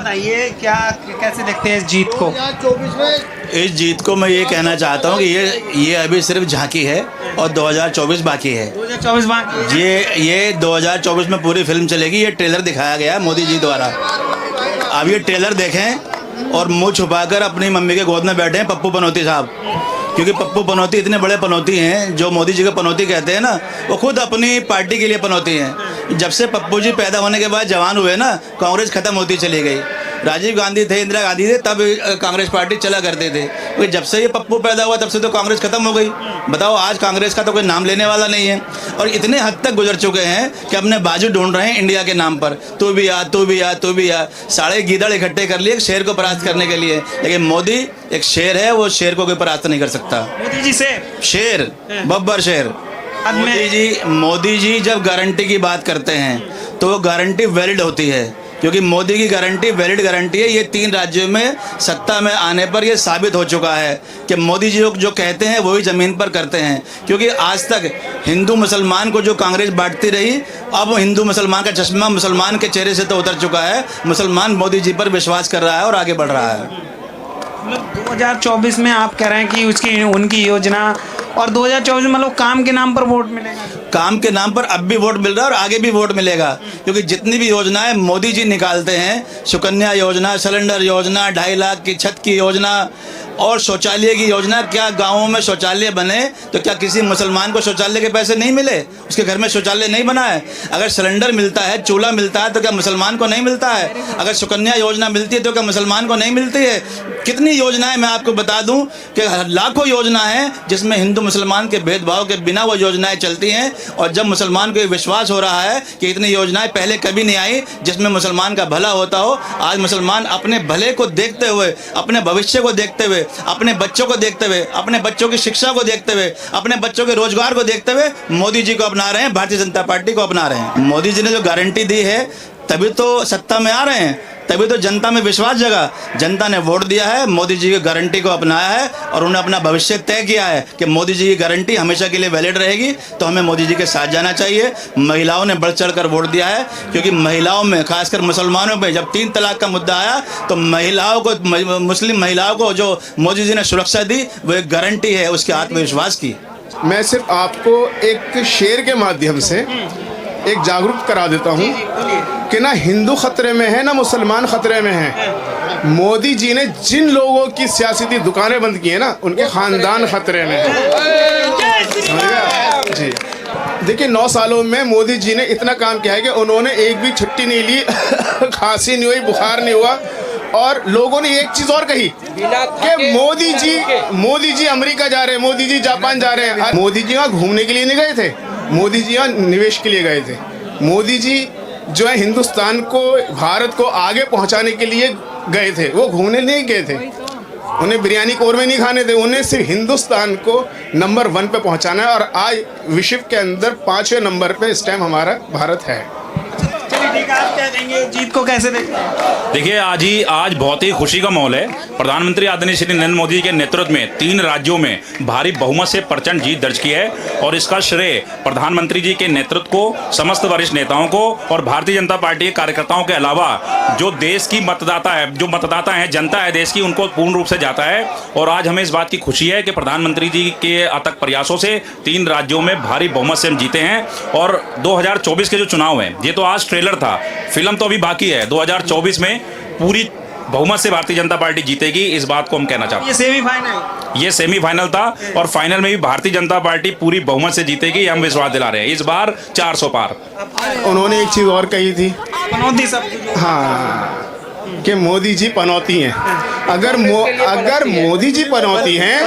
बताइए क्या कैसे देखते हैं इस जीत को? 2024 में इस जीत को मैं ये कहना चाहता हूँ कि ये अभी सिर्फ झांकी है और 2024 बाकी है। 2024 बाकी है। ये 2024 में पूरी फिल्म चलेगी। ये ट्रेलर दिखाया गया है मोदी जी द्वारा। अब ये ट्रेलर देखें और मुंह छुपाकर अपनी मम्मी के गोद में बैठे हैं पप्पू पनौती साहब, क्योंकि पप्पू पनौती इतने बड़े पनौती हैं, जो मोदी जी को पनौती कहते हैं ना, वो खुद अपनी पार्टी के लिए पनौती हैं। जब से पप्पू जी पैदा होने के बाद जवान हुए ना, कांग्रेस खत्म होती चली गई। राजीव गांधी थे, इंदिरा गांधी थे, तब कांग्रेस पार्टी चला करते थे। क्योंकि जब से ये पप्पू पैदा हुआ तब से तो कांग्रेस खत्म हो गई। बताओ, आज कांग्रेस का तो कोई नाम लेने वाला नहीं है। और इतने हद तक गुजर चुके हैं कि अपने बाजू ढूंढ रहे हैं इंडिया के नाम पर। तू भी आ, तू भी आ, तू भी आ। सारे गीदड़ इकट्ठे कर लिए एक शेर को परास्त करने के लिए। लेकिन मोदी एक शेर है, वो शेर को कोई परास्त नहीं कर सकता। मोदी जी से शेर, बब्बर शेर। मोदी जी जब गारंटी की बात करते हैं तो वो गारंटी वैलिड होती है, क्योंकि मोदी की गारंटी वैलिड गारंटी है। ये 3 राज्यों में सत्ता में आने पर ये साबित हो चुका है कि मोदी जी जो कहते हैं वही ज़मीन पर करते हैं। क्योंकि आज तक हिंदू मुसलमान को जो कांग्रेस बांटती रही, अब हिंदू मुसलमान का चश्मा मुसलमान के चेहरे से तो उतर चुका है। मुसलमान मोदी जी पर विश्वास कर रहा है और आगे बढ़ रहा है। मतलब 2024 में आप कह रहे हैं कि उनकी योजना, और 2024 में मतलब काम के नाम पर वोट मिलेगा? काम के नाम पर अब भी वोट मिल रहा है और आगे भी वोट मिलेगा, क्योंकि जितनी भी योजनाएं मोदी जी निकालते हैं, सुकन्या योजना, सिलेंडर योजना, 2.5 लाख की छत की योजना और शौचालय की योजना, क्या गाँवों में शौचालय बने तो क्या किसी मुसलमान को शौचालय के पैसे नहीं मिले? उसके घर में शौचालय नहीं बना है? अगर सिलेंडर मिलता है, चूल्हा मिलता है, तो क्या मुसलमान को नहीं मिलता है? अगर सुकन्या योजना मिलती है तो क्या मुसलमान को नहीं मिलती है? कितनी योजनाएं मैं आपको बता दूं कि लाखों योजना है जिसमें हिंदू मुसलमान के भेदभाव के बिना वो योजनाएं चलती हैं। और जब मुसलमान को ये विश्वास हो रहा है कि इतनी योजनाएं पहले कभी नहीं आई जिसमें मुसलमान का भला होता हो, आज मुसलमान अपने भले को देखते हुए, अपने भविष्य को देखते हुए, अपने बच्चों को देखते हुए, अपने बच्चों की शिक्षा को देखते हुए, अपने बच्चों के रोजगार को देखते हुए मोदी जी को अपना रहे हैं, भारतीय जनता पार्टी को अपना रहे हैं। मोदी जी ने जो गारंटी दी है तभी तो सत्ता में आ रहे हैं, तभी तो जनता में विश्वास जगा। जनता ने वोट दिया है, मोदी जी की गारंटी को अपनाया है और उन्हें अपना भविष्य तय किया है कि मोदी जी की गारंटी हमेशा के लिए वैलिड रहेगी, तो हमें मोदी जी के साथ जाना चाहिए। महिलाओं ने बढ़ चढ़ कर वोट दिया है, क्योंकि महिलाओं में, खासकर मुसलमानों में, जब 3 तलाक का मुद्दा आया तो महिलाओं को, मुस्लिम महिलाओं को जो मोदी जी ने सुरक्षा दी, वो एक गारंटी है उसके आत्मविश्वास की। मैं सिर्फ आपको एक शेर के माध्यम से एक जागरूक करा देता हूँ कि ना हिंदू खतरे में है ना मुसलमान खतरे में है। मोदी जी ने जिन लोगों की सियासती दुकानें बंद की है ना, उनके खानदान खतरे में है। जी देखिए, 9 सालों में मोदी जी ने इतना काम किया है कि उन्होंने एक भी छुट्टी नहीं ली, खांसी नहीं हुई, बुखार नहीं हुआ। और लोगों ने एक चीज और कही कि मोदी जी अमेरिका जा रहे हैं, मोदी जी जापान जा रहे हैं। मोदी जी वहाँ घूमने के लिए नहीं गए थे, मोदी जी यहाँ निवेश के लिए गए थे। मोदी जी जो है हिंदुस्तान को, भारत को आगे पहुंचाने के लिए गए थे, वो घूमने नहीं गए थे। उन्हें बिरयानी कौरमे नहीं खाने थे, उन्हें सिर्फ हिंदुस्तान को नंबर 1 पे पहुंचाना है। और आज विश्व के अंदर 5वें नंबर पे इस टाइम हमारा भारत है। आप क्या देंगे, जीत को कैसे देखते हैं? देखिए, आज बहुत ही खुशी का माहौल है। प्रधानमंत्री आदरणीय श्री नरेंद्र मोदी जी के नेतृत्व में 3 राज्यों में भारी बहुमत से प्रचंड जीत दर्ज की है और इसका श्रेय प्रधानमंत्री जी के नेतृत्व को, समस्त वरिष्ठ नेताओं को और भारतीय जनता पार्टी के कार्यकर्ताओं के अलावा जो देश की मतदाता है, जो मतदाता है, जनता है देश की, उनको पूर्ण रूप से जाता है। और आज हमें इस बात की खुशी है कि प्रधानमंत्री जी के अथक प्रयासों से 3 राज्यों में भारी बहुमत से हम जीते हैं। और 2024 के जो चुनाव हैं, ये तो आज ट्रेलर था, फिल्म तो अभी बाकी है। 2024 में पूरी बहुमत से भारतीय जनता पार्टी जीतेगी, इस बात को हम कहना चाहते हैं। ये सेमीफाइनल था और फाइनल में भी भारतीय जनता पार्टी पूरी बहुमत से जीतेगी, हम विश्वास दिला रहे हैं। इस बार 400 पार। उन्होंने एक चीज और कही थी, हाँ, कि मोदी जी पनौती हैं। अगर मोदी जी पनौती हैं,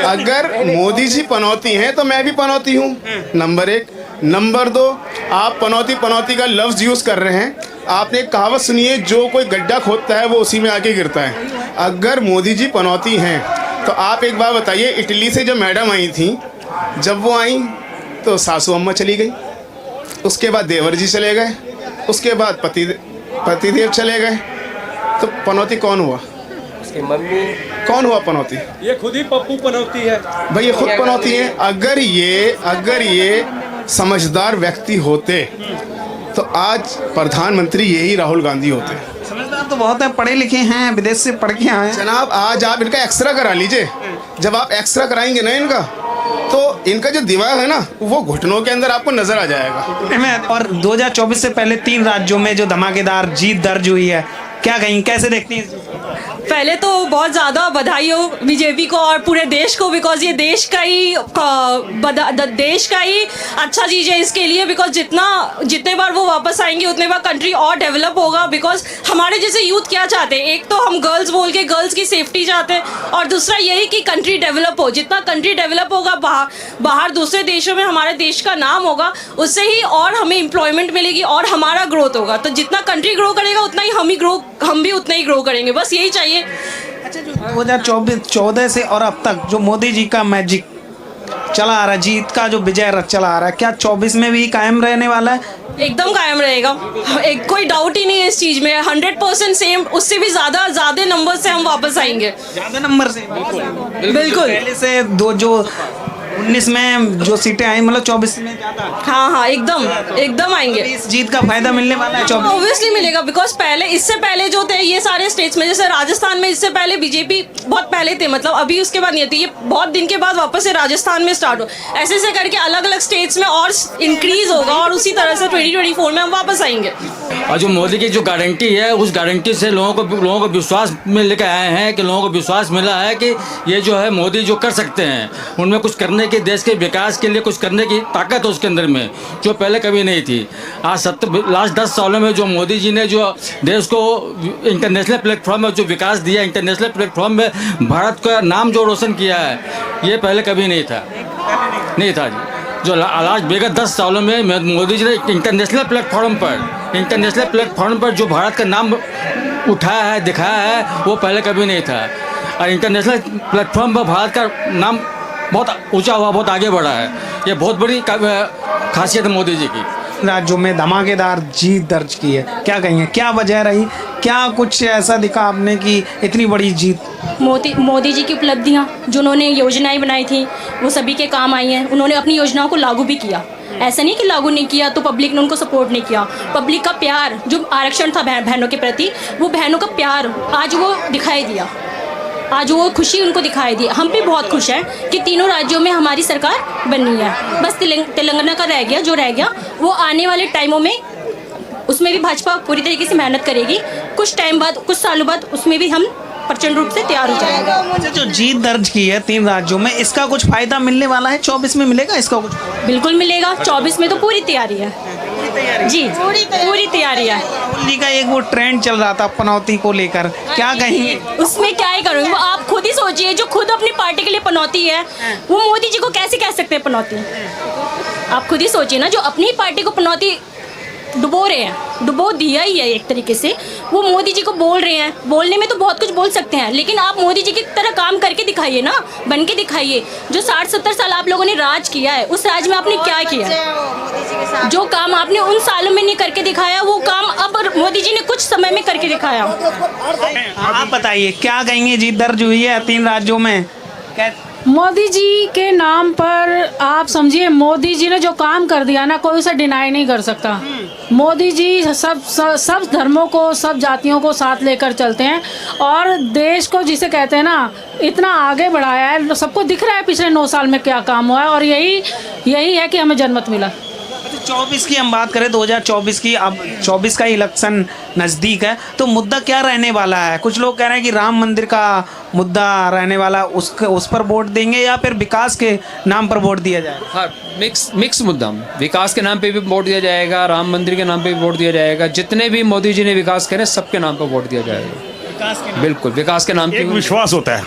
अगर मोदी जी पनौती हैं तो मैं भी पनौती हूँ, नंबर 1। नंबर 2, आप पनौती का लफ्ज़ यूज़ कर रहे हैं। आपने एक कहावत सुनी है, जो कोई गड्ढा खोदता है वो उसी में आके गिरता है। अगर मोदी जी पनौती हैं तो आप एक बात बताइए, इटली से जो मैडम आई थी, जब वो आई तो सासू अम्मा चली गई, उसके बाद देवर जी चले गए, उसके बाद पतिदेव चले गए, तो पनौती कौन हुआ? मम्मी कौन हुआ पनौती? ये खुद ही पप्पू पनौती है भाई, ये खुद पनौती है। अगर ये समझदार व्यक्ति होते तो आज प्रधानमंत्री यही राहुल गांधी होते। तो बहुत है, पढ़े लिखे हैं, विदेश से पढ़ के आए हैं। जनाब आज आप इनका एक्सरा करा लीजिए। जब आप एक्सरा कराएंगे ना इनका, तो इनका जो दिमाग है ना वो घुटनों के अंदर आपको नजर आ जाएगा। और 2024 से पहले 3 राज्यों में जो धमाकेदार जीत दर्ज हुई है, क्या कहीं कैसे देखती हैं? पहले तो बहुत ज़्यादा बधाई हो बीजेपी को और पूरे देश को, बिकॉज ये देश का ही अच्छा चीज़ है इसके लिए, बिकॉज जितने बार वो वापस आएंगे उतने बार कंट्री और डेवलप होगा। बिकॉज हमारे जैसे यूथ क्या चाहते हैं, एक तो हम गर्ल्स बोल के गर्ल्स की सेफ्टी चाहते हैं, और दूसरा यही कि कंट्री डेवलप हो। जितना कंट्री डेवलप होगा, बाहर दूसरे देशों में हमारे देश का नाम होगा, उससे ही और हमें एम्प्लॉयमेंट मिलेगी और हमारा ग्रोथ होगा। तो जितना कंट्री ग्रो करेगा उतना ही हम भी उतना ही ग्रो करेंगे, बस यही चाहिए। अच्छा, जो 2014 से और अब तक जो मोदी जी का मैजिक चला आ रहा है, जीत का जो विजय रथ चला आ रहा है, क्या 24 में भी कायम रहने वाला है? एकदम कायम रहेगा, कोई डाउट ही नहीं है इस चीज़ में। 100% सेम, उससे भी ज़्यादा नंबर से हम वापस आएंगे। ज़्यादा नंबर से? बिल्कुल। पहले से जो 19 में जो सीटें आई, मतलब 24 में ज़्यादा। हाँ, एकदम आएंगे। इस जीत का फायदा मिलने वाला है 24? ऑब्वियसली मिलेगा, बिकॉज इससे पहले जो थे ये सारे स्टेट्स में, जैसे राजस्थान में इससे पहले बीजेपी बहुत पहले थे, मतलब अभी उसके बाद नहीं थी, ये बहुत दिन के बाद वापस से राजस्थान में स्टार्ट हो। ऐसे करके अलग अलग स्टेट्स में और इंक्रीज होगा, और उसी तरह से 2024 में हम वापस आएंगे। और जो मोदी की जो गारंटी है, उस गारंटी से लोगों को विश्वास में लेकर आए हैं कि लोगों को विश्वास मिला है कि ये जो है मोदी जो कर सकते हैं, उनमें कुछ करने की, देश के विकास के लिए कुछ करने की ताकत है उसके अंदर में, जो पहले कभी नहीं थी। आज लास्ट 10 सालों में जो मोदी जी ने जो देश को इंटरनेशनल प्लेटफॉर्म में जो विकास दिया, इंटरनेशनल प्लेटफॉर्म में भारत का नाम जो रोशन किया है, ये पहले कभी नहीं था जी। जो लास्ट विगत 10 सालों में मोदी जी ने इंटरनेशनल प्लेटफॉर्म पर जो भारत का नाम उठाया है, दिखाया है, वो पहले कभी नहीं था। और इंटरनेशनल प्लेटफॉर्म पर भारत का नाम बहुत ऊंचा हुआ, बहुत आगे बढ़ा है। ये बहुत बड़ी खासियत है मोदी जी की। राज्यों में धमाकेदार जीत दर्ज की है, क्या कहेंगे, क्या वजह रही, क्या कुछ ऐसा दिखा आपने कि इतनी बड़ी जीत? मोदी जी की उपलब्धियाँ, जो उन्होंने योजनाएं बनाई थी वो सभी के काम आई हैं। उन्होंने अपनी योजनाओं को लागू भी किया, ऐसा नहीं कि लागू नहीं किया तो पब्लिक ने उनको सपोर्ट नहीं किया। पब्लिक का प्यार, जो आरक्षण था बहनों के प्रति, वो बहनों का प्यार आज वो दिखाई दिया, आज वो खुशी उनको दिखाई दी। हम भी बहुत खुश हैं कि तीनों राज्यों में हमारी सरकार बनी है। बस तेलंगाना का रह गया वो आने वाले टाइमों में उसमें भी भाजपा पूरी तरीके से मेहनत करेगी। कुछ टाइम बाद, कुछ सालों बाद उसमें भी हम प्रचंड रूप से तैयार हो जाएंगे। अच्छा, जो जीत दर्ज की है 3 राज्यों में, इसका कुछ फायदा मिलने वाला है? 24 में मिलेगा इसका कुछ? बिल्कुल मिलेगा। 24 में तो पूरी तैयारी है जी, पूरी तैयारी है। राहुल जी का एक वो ट्रेंड चल रहा था पनौती को लेकर, क्या कहेंगे? उसमें क्या ही करूँगी, वो आप खुद ही सोचिए। जो खुद अपनी पार्टी के लिए पनौती है, वो मोदी जी को कैसे कह सकते हैं पनौती? आप खुद ही सोचिए ना, जो अपनी पार्टी को पनौती डुबो रहे हैं, डुबो दिया ही है एक तरीके से। वो मोदी जी को बोल रहे हैं, बोलने में तो बहुत कुछ बोल सकते हैं, लेकिन आप मोदी जी की तरह काम करके दिखाइए ना, बन के दिखाइए। जो 60-70 साल आप लोगों ने राज किया है, उस राज में आपने क्या किया? जो काम आपने उन सालों में नहीं करके दिखाया, वो काम अब मोदी जी ने कुछ समय में करके दिखाया। आप बताइए, क्या कहेंगे, जीत दर्ज हुई है 3 राज्यों में? मोदी जी के नाम पर आप समझिए, मोदी जी ने जो काम कर दिया ना, कोई उसे डिनाई नहीं कर सकता। मोदी जी सब धर्मों को, सब जातियों को साथ लेकर चलते हैं, और देश को जिसे कहते हैं ना, इतना आगे बढ़ाया है। सबको दिख रहा है पिछले 9 साल में क्या काम हुआ है, और यही है कि हमें जनमत मिला। 24 की हम बात करें, 2024 की, अब 24 का इलेक्शन नज़दीक है, तो मुद्दा क्या रहने वाला है? कुछ लोग कह रहे हैं कि राम मंदिर का मुद्दा रहने वाला, उस पर वोट देंगे, या फिर विकास के नाम पर वोट दिया जाएगा? हाँ, मिक्स मुद्दा। विकास के नाम पे भी वोट दिया जाएगा, राम मंदिर के नाम पे भी वोट दिया जाएगा। जितने भी मोदी जी ने विकास करे, सबके नाम पर वोट दिया जाएगा। बिल्कुल, विकास के नाम पे। एक विश्वास होता है,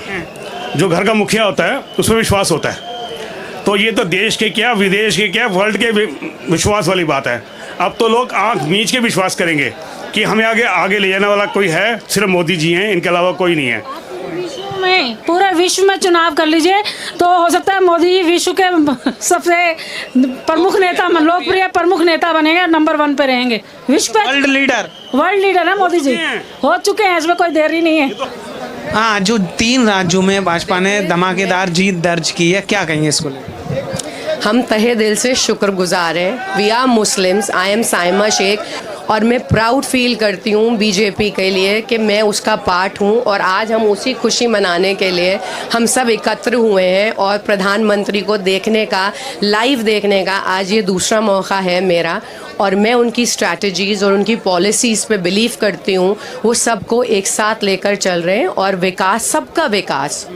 जो घर का मुखिया होता है उसमें विश्वास होता है। तो ये तो देश के क्या, विदेश के क्या, वर्ल्ड के विश्वास वाली बात है। अब तो लोग आंख मीच के विश्वास करेंगे कि हमें आगे ले जाने वाला कोई है, सिर्फ मोदी जी हैं, इनके अलावा कोई नहीं है। पूरे विश्व में चुनाव कर लीजिए तो हो सकता है मोदी जी विश्व के सबसे प्रमुख नेता, लोकप्रिय प्रमुख नेता बनेंगे, नंबर 1 पे रहेंगे विश्व पे। वर्ल्ड लीडर है मोदी जी, हो चुके हैं, इसमें कोई देरी नहीं है। हाँ, जो 3 राज्यों में भाजपा ने धमाकेदार जीत दर्ज की है, क्या कहेंगे इसको लेकर? हम तहे दिल से शुक्रगुजार हैं। We are Muslims, I am Saima Sheikh, और मैं प्राउड फील करती हूँ बीजेपी के लिए कि मैं उसका पार्ट हूँ। और आज हम उसी खुशी मनाने के लिए हम सब एकत्र हुए हैं और प्रधानमंत्री को देखने का, लाइव देखने का आज ये दूसरा मौका है मेरा। और मैं उनकी स्ट्रैटेजीज़ और उनकी पॉलिसीज़ पे बिलीव करती हूँ। वो सबको एक साथ लेकर चल रहे हैं और विकास, सबका विकास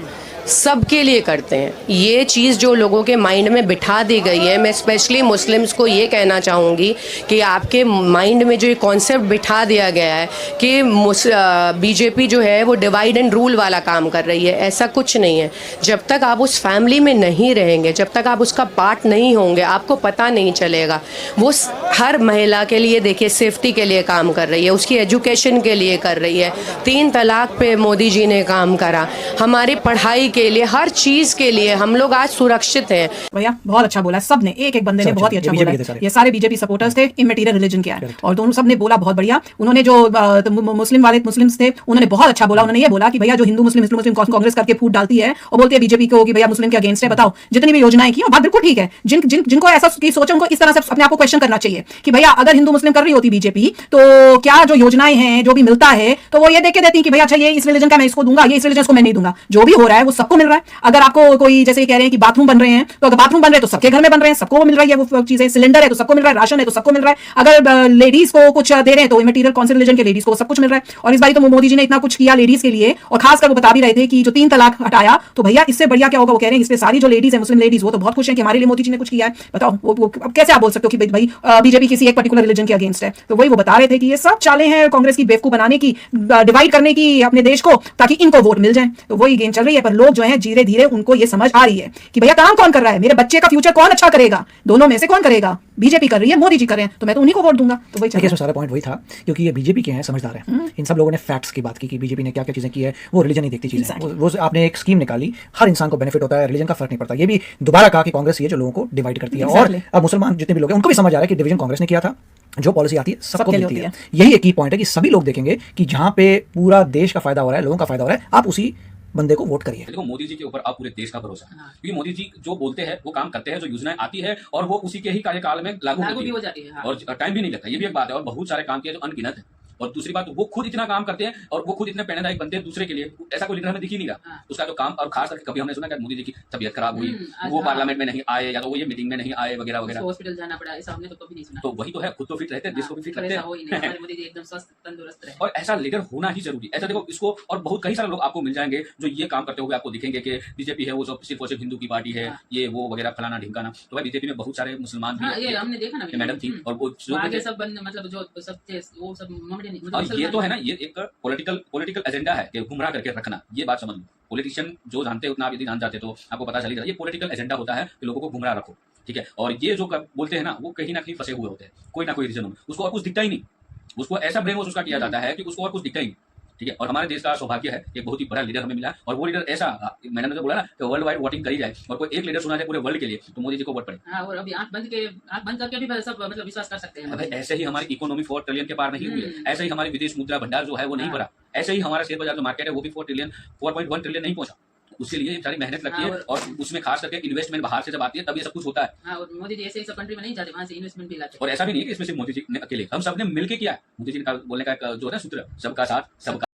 सबके लिए करते हैं। ये चीज़ जो लोगों के माइंड में बिठा दी गई है, मैं स्पेशली मुस्लिम्स को ये कहना चाहूँगी कि आपके माइंड में जो ये कॉन्सेप्ट बिठा दिया गया है कि बीजेपी जो है वो डिवाइड एंड रूल वाला काम कर रही है, ऐसा कुछ नहीं है। जब तक आप उस फैमिली में नहीं रहेंगे, जब तक आप उसका पार्ट नहीं होंगे, आपको पता नहीं चलेगा। वो हर महिला के लिए देखिए सेफ्टी के लिए काम कर रही है, उसकी एजुकेशन के लिए कर रही है। 3 तलाक पे मोदी जी ने काम करा, हमारी पढ़ाई के लिए, हर चीज के लिए हम लोग आज सुरक्षित हैं। भैया बहुत अच्छा बोला, सब ने, एक बंदे ने बहुत ही अच्छा बोला। ये सारे बीजेपी सपोर्टर्स थे, इमैटेरियल रिलीजन क्या है, और दोनों सब ने बोला बहुत बढ़िया। उन्होंने जो मुस्लिम्स थे उन्होंने बहुत अच्छा बोला। उन्होंने ये बोला कि भैया जो हिंदू मुस्लिम कांग्रेस करके फूट डालती है और बोलती है बीजेपी को कि भैया मुस्लिम के अगेंस्ट है, बताओ जितनी भी योजनाएं की, बात बिल्कुल ठीक है। जिनको ऐसा सोचा उनको इस तरह से अपने आप को क्वेश्चन करना चाहिए कि भैया अगर हिंदू मुस्लिम कर रही होती बीजेपी तो क्या जो योजनाएं हैं, जो भी मिलता है, तो वो ये देख के देती कि भैया अच्छा ये इस रिलीजन का मैं इसको दूंगा, ये इस रिलीजन को मैं नहीं दूंगा। जो भी हो रहा है वो सबको मिल रहा है। अगर आपको कोई जैसे कह रहे हैं कि बाथरूम बन रहे हैं, तो अगर बाथरूम बन रहे हैं तो सबके घर में बन रहे हैं, सबको मिल रही है वो चीजें। सिलेंडर है तो सबको मिल रहा है, राशन है तो सबको मिल रहा है। अगर लेडीज को कुछ दे रहे हैं तो इमैटेरियल कौन से रिलीजन के लेडीज को सब कुछ मिल रहा है। और इस बार तो मोदी जी ने इतना कुछ किया लेडीज के लिए, और खासकर वो बता भी रहे थे कि जो 3 तलाक हटाया, तो भैया इससे बढ़िया क्या होगा। वो कह रहे हैं इससे सारी जो लेडीज है, मुस्लिम लेडीज, वो तो बहुत खुश हैं कि हमारे लिए मोदी जी ने कुछ किया है। बताओ वो कैसे आप बोल सकते हो कि भाई बीजेपी किसी एक पर्टिकुलर रिलीजन के अगेंस्ट है। तो वही वो बता रहे थे कि ये सब चालें हैं कांग्रेस की बेवकूफ बनाने की, डिवाइड करने की अपने देश को, ताकि इनको वोट मिल जाए। तो वही गेम चल रही है। पर लोग जो है धीरे धीरे उनको ये समझ आ रही है कि भैया काम कौन कर रहा है, मेरे बच्चे का फ्यूचर कौन अच्छा करेगा, दोनों में से कौन करेगा। बीजेपी कर रही है, मोदी जी कर रहे हैं, तो मैं तो उन्हीं को वोट दूंगा। तो वही सारा पॉइंट वही था, क्योंकि ये बीजेपी के हैं, समझदार हैं। इन सब लोगों ने फैक्ट्स की बात की कि बीजेपी ने क्या क्या चीजें की है, वो रिलीजन नहीं देखती चीजें। वो आपने एक स्कीम निकाली, हर इंसान को बेनिफिट होता है, रिलीजन का फर्क नहीं पड़ता। ये भी दोबारा कहा कि कांग्रेस ये जो लोगों को डिवाइड करती है। और अब मुसलमान जितने भी लोग हैं उनको भी समझ आ रहा है कि डिवीजन कांग्रेस ने किया था, जो पॉलिसी आती है सबको मिलती है। यही एक की पॉइंट है कि सभी लोग देखेंगे कि जहां पे पूरा देश का फायदा हो रहा है, लोगों का फायदा हो रहा है, आप उसी बंदे को वोट करिए। देखो मोदी जी के ऊपर आप पूरे देश का भरोसा है, क्योंकि मोदी जी जो बोलते हैं वो काम करते हैं, जो योजनाएं आती है और वो उसी के ही कार्यकाल में लागू भी हो जाती है, और टाइम भी नहीं लगता। ये भी एक बात है। और बहुत सारे काम किए जो अनगिनत है। और दूसरी बात, वो खुद इतना काम करते हैं और वो खुद इतने प्रेरणादायक बनते हैं दूसरे के लिए। ऐसा कोई लीडर हमें दिख ही नहीं रहा उसका तो काम। और खास करके कभी हमने सुना कि मोदी जी की तबीयत खराब हुई, वो पार्लियामेंट में नहीं आए, या तो वो ये मीटिंग में नहीं आए, वगैरह वगैरह, हॉस्पिटल जाना पड़ा, ऐसा हमने तो कभी नहीं सुना। तो वही तो है, खुद तो फिट रहते हैं, देश को भी फिट रखते हैं। मोदी जी एकदम स्वस्थ तंदुरुस्त रहे। और ऐसा लीडर होना ही जरूरी। ऐसा देखो इसको, और बहुत कई सारे लोग आपको मिल जाएंगे जो ये काम करते हुए आपको दिखेंगे कि बीजेपी है वो सिर्फ और सिर्फ हिंदू की पार्टी है, ये वो वगैरह फलाना ढिमकाना। तो भाई बीजेपी में बहुत सारे मुसलमान भी, ये हमने देखा ना मैडम थी, और वो सब मतलब जो सब थे वो सब। ये तो है ना, ये एक पॉलिटिकल एजेंडा है कि गुमराह करके रखना। ये बात समझ लो, पॉलिटिशियन जो जानते हैं उतना आप यदि जान जाते तो आपको पता चलेगा। ये पॉलिटिकल एजेंडा होता है कि लोगों को गुमराह रखो, ठीक है। और ये जो बोलते हैं ना, वो कहीं ना कहीं फंसे हुए होते हैं, कोई ना कोई रीजन हो, उसको और कुछ दिखता ही नहीं। उसको ऐसा ब्रेन वॉश उसका किया जाता है कि उसको और कुछ दिखता ही नहीं, ठीक है। और हमारे देश का सौभाग्य है, एक बहुत ही बड़ा लीडर हमें मिला। और वो लीडर ऐसा, मैंने तो बोला ना कि वर्ल्ड वाइड वोटिंग करी जाए और कोई एक लीडर सुना जाए पूरे वर्ल्ड के लिए, तो मोदी जी को वोट पड़े। और अभी आंख बंद करके भी सब मतलब विश्वास कर सकते हैं। ऐसे ही हमारी इकोनॉमी 4 ट्रिलियन के पार नहीं हुई है, ऐसे ही हमारी विदेश मुद्रा भंडार जो है वो नहीं भरा, ऐसे ही हमारा शेयर बाजार जो मार्केट है वो भी 4.1 ट्रिलियन नहीं पहुंचा। उसके लिए सारी मेहनत लगती है, और उसमें खास करके इन्वेस्टमेंट बाहर से जब आती है तब ये सब कुछ होता है। और मोदी जी ऐसे ही सब कंट्री में नहीं जाते, वहां से इन्वेस्टमेंट भी लाते। और ऐसा भी नहीं है कि इसमें सिर्फ मोदी जी ने अकेले, हम सब ने मिलकर किया है। मोदी जी का बोलने का जो है ना सूत्र, सबका साथ सबका